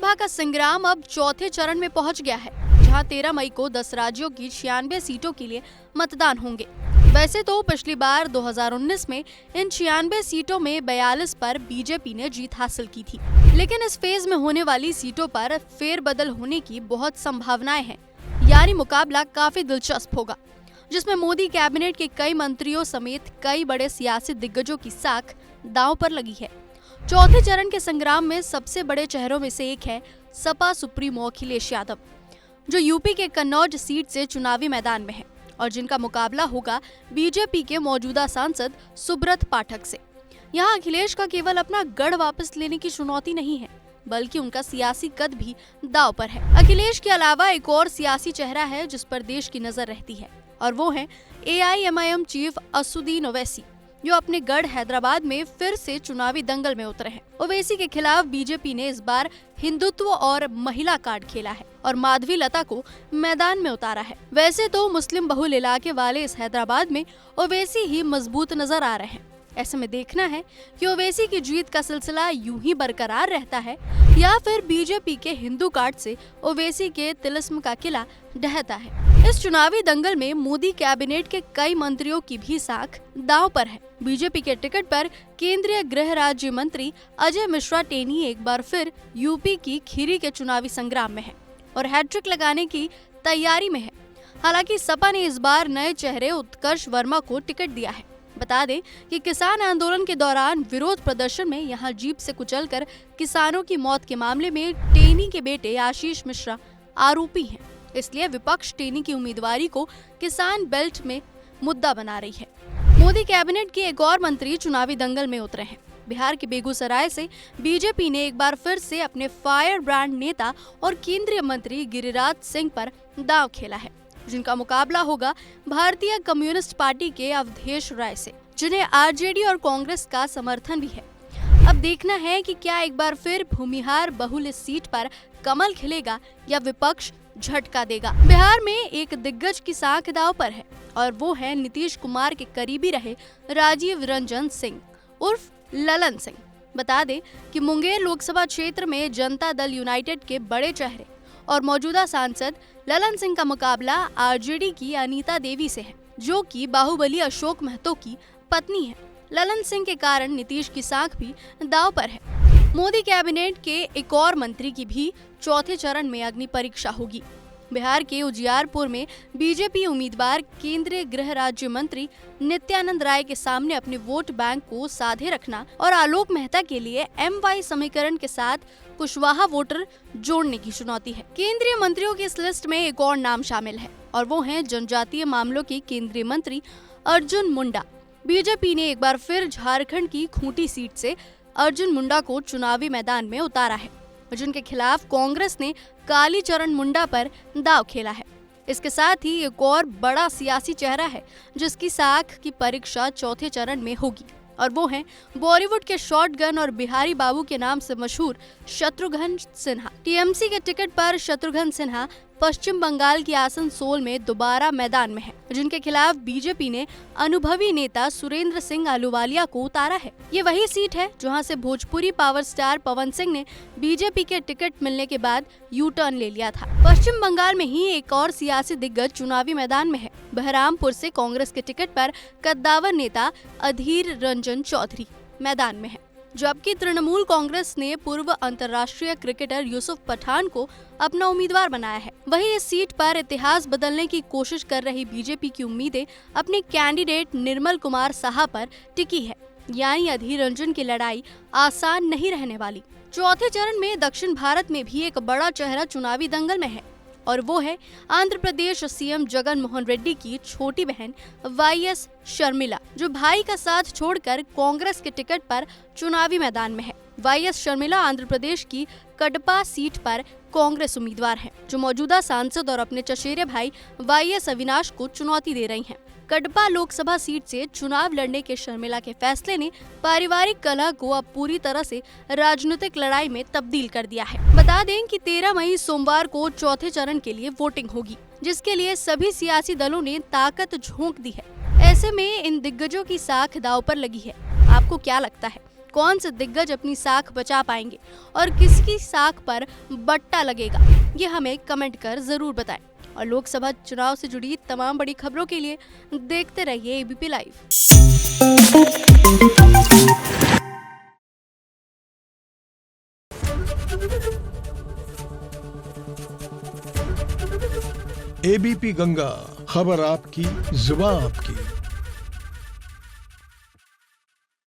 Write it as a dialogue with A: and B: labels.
A: लोकसभा का संग्राम अब चौथे चरण में पहुंच गया है, जहां 13 मई को 10 राज्यों की 96 सीटों के लिए मतदान होंगे। वैसे तो पिछली बार 2019 में इन 96 सीटों में 42 पर बीजेपी ने जीत हासिल की थी, लेकिन इस फेज में होने वाली सीटों पर फेरबदल होने की बहुत संभावनाएं हैं। यानी मुकाबला काफी दिलचस्प होगा, जिसमें मोदी कैबिनेट के कई मंत्रियों समेत कई बड़े सियासी दिग्गजों की साख दांव पर लगी है। चौथे चरण के संग्राम में सबसे बड़े चेहरों में से एक है सपा सुप्रीमो अखिलेश यादव, जो यूपी के कन्नौज सीट से चुनावी मैदान में है और जिनका मुकाबला होगा बीजेपी के मौजूदा सांसद सुब्रत पाठक से। यहाँ अखिलेश का केवल अपना गढ़ वापस लेने की चुनौती नहीं है, बल्कि उनका सियासी कद भी दांव पर है। अखिलेश के अलावा एक और सियासी चेहरा है जिस पर देश की नजर रहती है, और वो है AIMIM चीफ असदुद्दीन ओवैसी, जो अपने गढ़ हैदराबाद में फिर से चुनावी दंगल में उतरे हैं। ओवैसी के खिलाफ बीजेपी ने इस बार हिंदुत्व और महिला कार्ड खेला है और माधवी लता को मैदान में उतारा है। वैसे तो मुस्लिम बहुल इलाके वाले इस हैदराबाद में ओवैसी ही मजबूत नजर आ रहे हैं। ऐसे में देखना है कि ओवैसी की जीत का सिलसिला यूं ही बरकरार रहता है या फिर बीजेपी के हिंदू कार्ड से ओवैसी के तिलिस्म का किला ढहता है। इस चुनावी दंगल में मोदी कैबिनेट के कई मंत्रियों की भी साख दांव पर है। बीजेपी के टिकट पर केंद्रीय गृह राज्य मंत्री अजय मिश्रा टेनी एक बार फिर यूपी की खीरी के चुनावी संग्राम में है और हैट्रिक लगाने की तैयारी में है। हालांकि सपा ने इस बार नए चेहरे उत्कर्ष वर्मा को टिकट दिया है। बता दें कि किसान आंदोलन के दौरान विरोध प्रदर्शन में यहां जीप से कुचलकर किसानों की मौत के मामले में टेनी के बेटे आशीष मिश्रा आरोपी हैं। इसलिए विपक्ष टेनी की उम्मीदवारी को किसान बेल्ट में मुद्दा बना रही है। मोदी कैबिनेट के एक और मंत्री चुनावी दंगल में उतरे हैं। बिहार के बेगूसराय से बीजेपी ने एक बार फिर से अपने फायर ब्रांड नेता और केंद्रीय मंत्री गिरिराज सिंह पर दांव खेला है, जिनका मुकाबला होगा भारतीय कम्युनिस्ट पार्टी के अवधेश राय से, जिन्हें आरजेडी और कांग्रेस का समर्थन भी है। अब देखना है कि क्या एक बार फिर भूमिहार बहुल इस सीट पर कमल खिलेगा या विपक्ष झटका देगा। बिहार में एक दिग्गज की साख दांव पर है और वो है नीतीश कुमार के करीबी रहे राजीव रंजन सिंह उर्फ ललन सिंह। बता दें कि मुंगेर लोकसभा क्षेत्र में जनता दल यूनाइटेड के बड़े चेहरे और मौजूदा सांसद ललन सिंह का मुकाबला आरजेडी की अनीता देवी से है, जो कि बाहुबली अशोक महतो की पत्नी है। ललन सिंह के कारण नीतीश की साख भी दांव पर है। मोदी कैबिनेट के एक और मंत्री की भी चौथे चरण में अग्नि परीक्षा होगी। बिहार के उजियारपुर में बीजेपी उम्मीदवार केंद्रीय गृह राज्य मंत्री नित्यानंद राय के सामने अपने वोट बैंक को साधे रखना और आलोक मेहता के लिए MY समीकरण के साथ कुशवाहा वोटर जोड़ने की चुनौती है। केंद्रीय मंत्रियों की इस लिस्ट में एक और नाम शामिल है और वो हैं जनजातीय मामलों के केंद्रीय मंत्री अर्जुन मुंडा। बीजेपी ने एक बार फिर झारखंड की खूंटी सीट से अर्जुन मुंडा को चुनावी मैदान में उतारा है, जिनके खिलाफ कांग्रेस ने कालीचरण मुंडा पर दांव खेला है। इसके साथ ही एक और बड़ा सियासी चेहरा है जिसकी साख की परीक्षा चौथे चरण में होगी, और वो हैं बॉलीवुड के शॉटगन और बिहारी बाबू के नाम से मशहूर शत्रुघ्न सिन्हा। टीएमसी के टिकट पर शत्रुघ्न सिन्हा पश्चिम बंगाल की आसनसोल में दोबारा मैदान में है, जिनके खिलाफ बीजेपी ने अनुभवी नेता सुरेंद्र सिंह अहलूवालिया को उतारा है। ये वही सीट है जहां से भोजपुरी पावर स्टार पवन सिंह ने बीजेपी के टिकट मिलने के बाद यू टर्न ले लिया था। पश्चिम बंगाल में ही एक और सियासी दिग्गज चुनावी मैदान में है। बहरामपुर से कांग्रेस के टिकट पर कद्दावर नेता अधीर रंजन चौधरी मैदान में है, जबकि तृणमूल कांग्रेस ने पूर्व अंतर्राष्ट्रीय क्रिकेटर यूसुफ पठान को अपना उम्मीदवार बनाया है। वहीं इस सीट पर इतिहास बदलने की कोशिश कर रही बीजेपी की उम्मीदें अपने कैंडिडेट निर्मल कुमार साहा पर टिकी है, यानी अधीर रंजन की लड़ाई आसान नहीं रहने वाली। चौथे चरण में दक्षिण भारत में भी एक बड़ा चेहरा चुनावी दंगल में है और वो है आंध्र प्रदेश सीएम जगन मोहन रेड्डी की छोटी बहन YS शर्मिला, जो भाई का साथ छोड़कर कांग्रेस के टिकट पर चुनावी मैदान में है। YS शर्मिला आंध्र प्रदेश की कडपा सीट पर कांग्रेस उम्मीदवार हैं, जो मौजूदा सांसद और अपने चचेरे भाई YS अविनाश को चुनौती दे रही हैं। कडपा लोकसभा सीट से चुनाव लड़ने के शर्मिला के फैसले ने पारिवारिक कलह को अब पूरी तरह से राजनीतिक लड़ाई में तब्दील कर दिया है। बता दें कि 13 मई सोमवार को चौथे चरण के लिए वोटिंग होगी, जिसके लिए सभी सियासी दलों ने ताकत झोंक दी है। ऐसे में इन दिग्गजों की साख दांव पर लगी है। आपको क्या लगता है, कौन से दिग्गज अपनी साख बचा पाएंगे और किसकी साख पर बट्टा लगेगा? ये हमें कमेंट कर जरूर बताएं। और लोकसभा चुनाव से जुड़ी तमाम बड़ी खबरों के लिए देखते रहिए एबीपी लाइव।
B: एबीपी गंगा, खबर आपकी, जुबान आपकी।